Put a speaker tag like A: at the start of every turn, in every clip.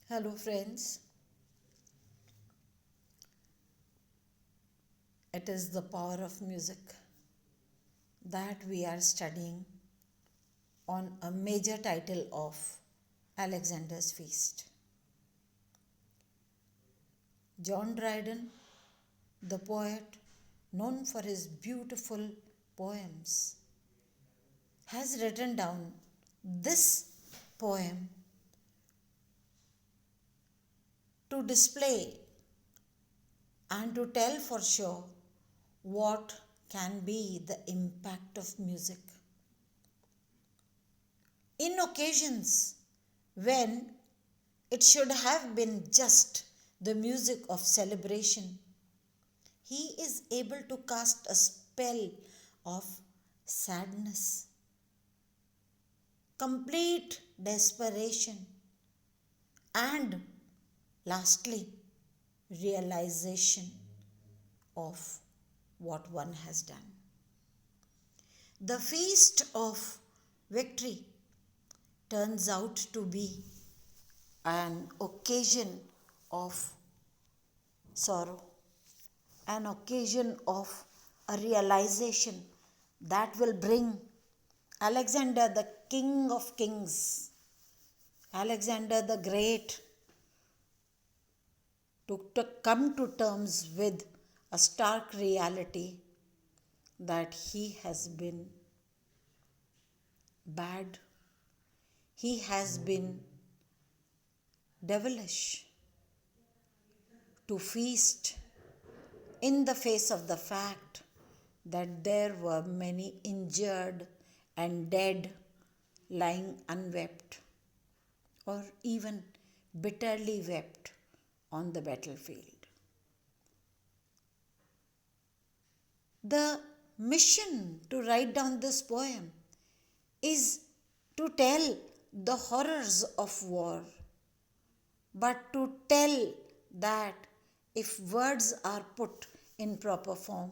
A: Hello, friends. It is the power of music that we are studying on a major title of Alexander's Feast. John Dryden, the poet known for his beautiful poems, has written down this poem to display and to tell for sure what can be the impact of music. In occasions when it should have been just the music of celebration, he is able to cast a spell of sadness, complete desperation, and lastly, realization of what one has done. The feast of victory turns out to be an occasion of sorrow, an occasion of a realization that will bring Alexander, the King of Kings, Alexander the Great, to come to terms with a stark reality that he has been bad, he has been devilish, to feast in the face of the fact that there were many injured and dead lying unwept or even bitterly wept on the battlefield. The mission to write down this poem is to tell the horrors of war, but to tell that if words are put in proper form,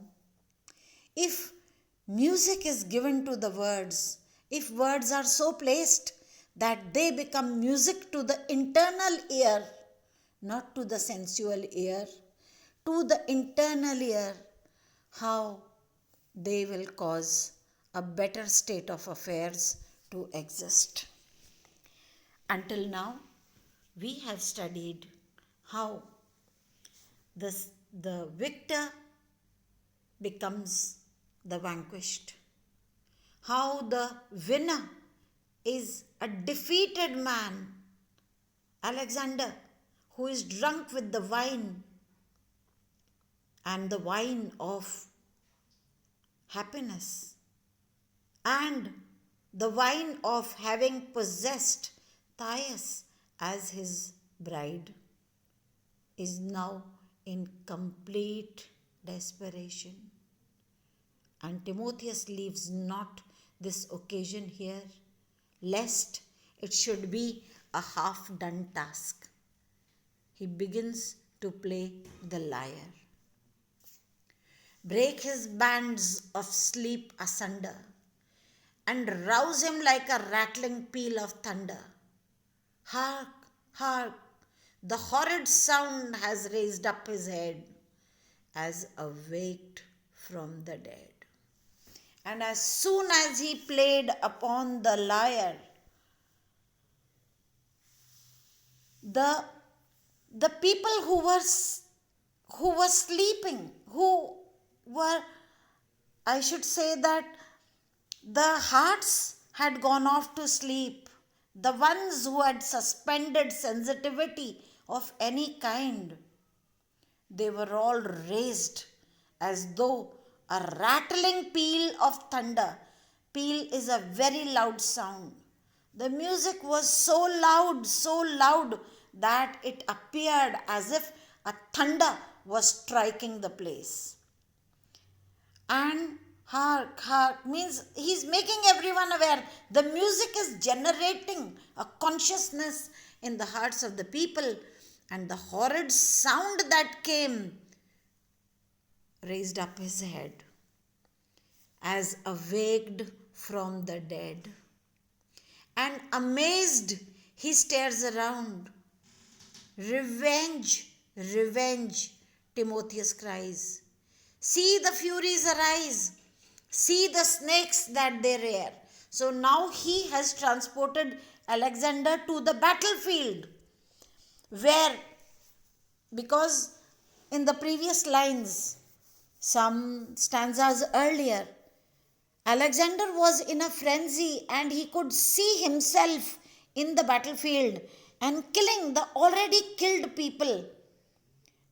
A: if music is given to the words, if words are so placed that they become music to the internal ear, not to the sensual ear, to the internal ear, how they will cause a better state of affairs to exist. Until now, we have studied how the victor becomes the vanquished, how the winner is a defeated man, Alexander, who is drunk with the wine and the wine of happiness and the wine of having possessed Thais as his bride, is now in complete desperation. And Timotheus leaves not this occasion here, lest it should be a half done task. He begins to play the lyre. Break his bands of sleep asunder, and rouse him like a rattling peal of thunder. Hark, hark, the horrid sound has raised up his head, as awaked from the dead. And as soon as he played upon the lyre, the, the people who were sleeping, who were, I should say that the hearts had gone off to sleep, the ones who had suspended sensitivity of any kind, they were all raised as though a rattling peal of thunder. Peal is a very loud sound. The music was so loud that it appeared as if a thunder was striking the place. And hark, hark means he's making everyone aware. The music is generating a consciousness in the hearts of the people, and the horrid sound that came raised up his head as awaked from the dead. And amazed, he stares around. Revenge, revenge, Timotheus cries. See the furies arise. See the snakes that they rear. So now he has transported Alexander to the battlefield where, because in the previous lines, some stanzas earlier, Alexander was in a frenzy and he could see himself in the battlefield and killing the already killed people.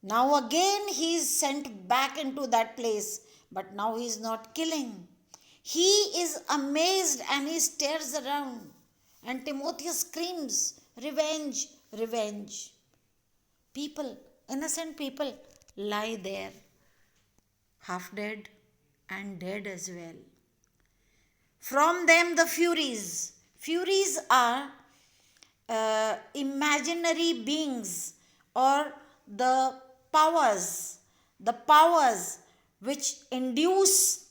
A: Now again he is sent back into that place, but now he is not killing. He is amazed and he stares around. And Timotheus screams, revenge, revenge. People, innocent people, lie there, half dead and dead as well. From them, the furies. Furies are imaginary beings or the powers which induce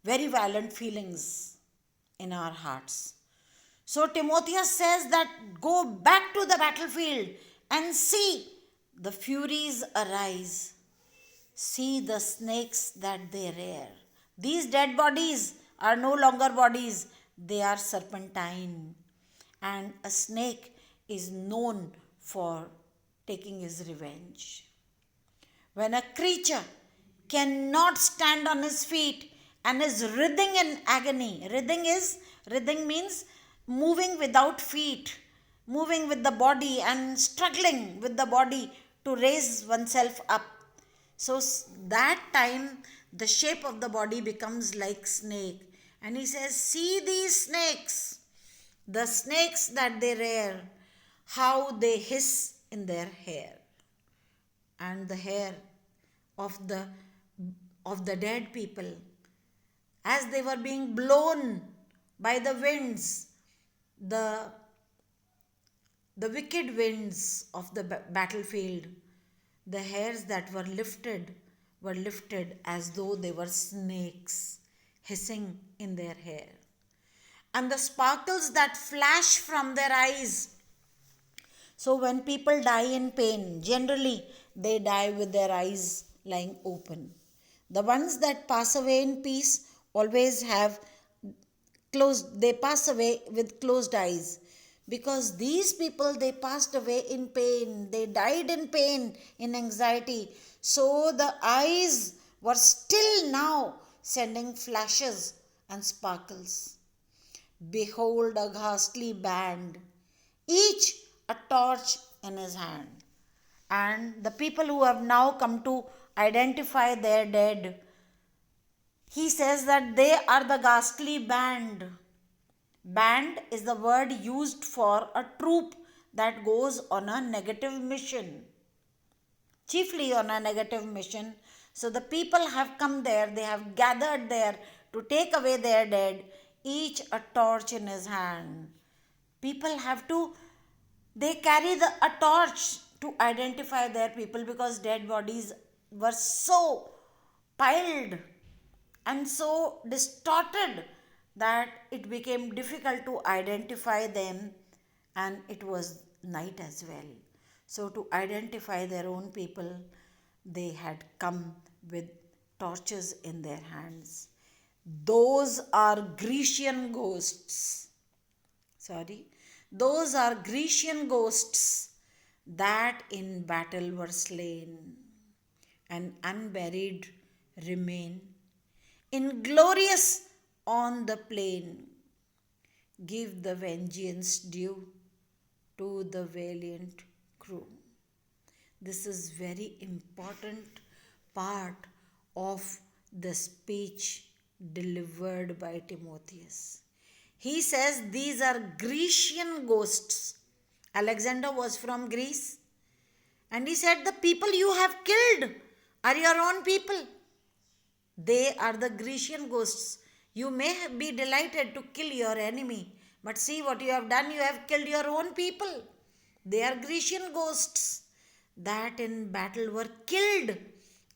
A: very violent feelings in our hearts. So Timotheus says that go back to the battlefield and see the furies arise. See the snakes that they rear. These dead bodies are no longer bodies, they are serpentine. And a snake is known for taking his revenge. When a creature cannot stand on his feet and is writhing in agony, writhing means moving without feet, moving with the body and struggling with the body to raise oneself up. So that time the shape of the body becomes like snake. And he says, see these snakes, the snakes that they rear, how they hiss in their hair. And the hair of the dead people, as they were being blown by the winds, the wicked winds of the battlefield, the hairs that were lifted as though they were snakes hissing in their hair. And the sparkles that flash from their eyes. So when people die in pain, generally they die with their eyes lying open. The ones that pass away in peace always have they pass away with closed eyes. Because these people, they passed away in pain, they died in pain, in anxiety. So the eyes were still now sending flashes and sparkles. Behold a ghastly band, each a torch in his hand. And the people who have now come to identify their dead, he says that they are the ghastly band. Band is the word used for a troop that goes on a negative mission, chiefly on a negative mission. So the people have come there, they have gathered there to take away their dead, each a torch in his hand. People they carry a torch to identify their people, because dead bodies were so piled and so distorted that it became difficult to identify them, and it was night as well. So to identify their own people, they had come with torches in their hands. Those are Grecian ghosts. Those are Grecian ghosts that in battle were slain and unburied remain. Inglorious on the plain, give the vengeance due to the valiant crew. This is very important part of the speech delivered by Timotheus. He says these are Grecian ghosts. Alexander was from Greece. And he said, the people you have killed are your own people. They are the Grecian ghosts. You may be delighted to kill your enemy, but see what you have done. You have killed your own people. They are Grecian ghosts that in battle were killed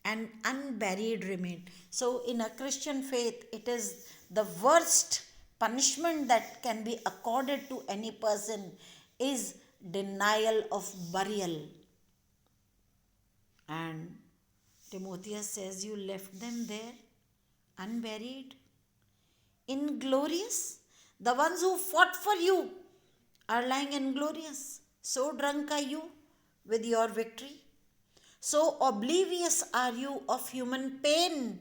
A: and unburied remain. So in a Christian faith, it is the worst punishment that can be accorded to any person is denial of burial. And Timotheus says, you left them there unburied, inglorious. The ones who fought for you are lying inglorious. So drunk are you with your victory. So oblivious are you of human pain.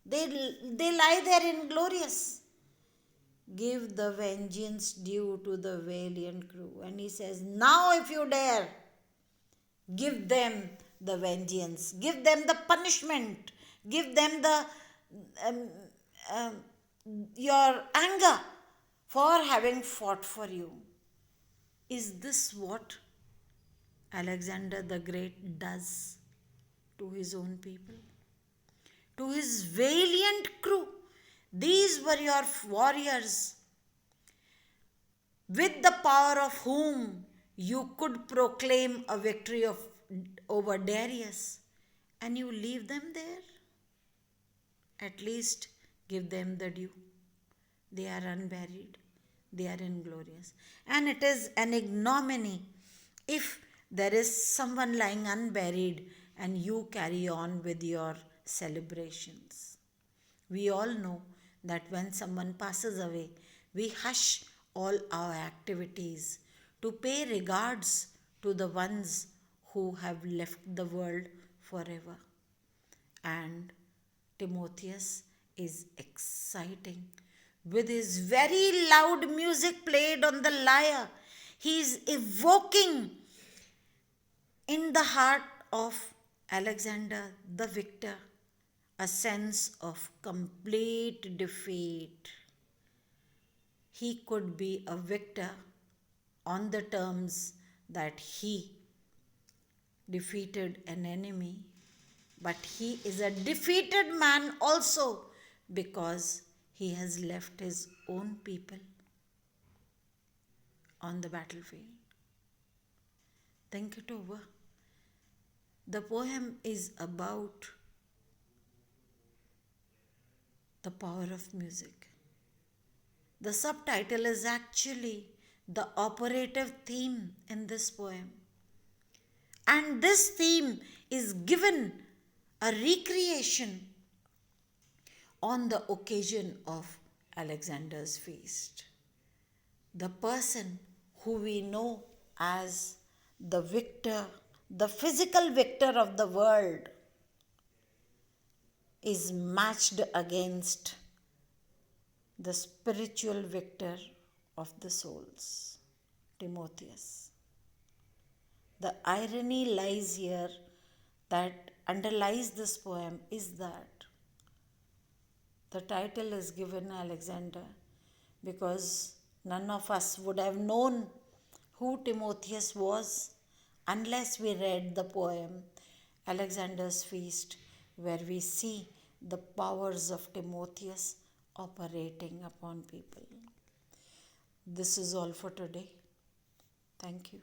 A: They lie there inglorious. Give the vengeance due to the valiant crew. And he says, now if you dare, give them the vengeance, give them the punishment, give them the um, um, your anger for having fought for you. Is this what Alexander the Great does to his own people? To his valiant crew. These were your warriors, with the power of whom you could proclaim a victory over Darius, and you leave them there? At least give them the due. They are unburied, they are inglorious. And it is an ignominy if there is someone lying unburied and you carry on with your celebrations. We all know that when someone passes away, we hush all our activities to pay regards to the ones who have left the world forever. And Timotheus is exciting. With his very loud music played on the lyre, he is evoking in the heart of Alexander the victor a sense of complete defeat. He could be a victor on the terms that he defeated an enemy, but he is a defeated man also because he has left his own people on the battlefield. Think it over. The poem is about the power of music. The subtitle is actually the operative theme in this poem. And this theme is given a recreation on the occasion of Alexander's feast. The person who we know as the victor, the physical victor of the world, is matched against the spiritual victor of the souls, Timotheus. The irony lies here that underlies this poem is that the title is given Alexander because none of us would have known who Timotheus was unless we read the poem Alexander's Feast, where we see the powers of Timotheus operating upon people. This is all for today. Thank you.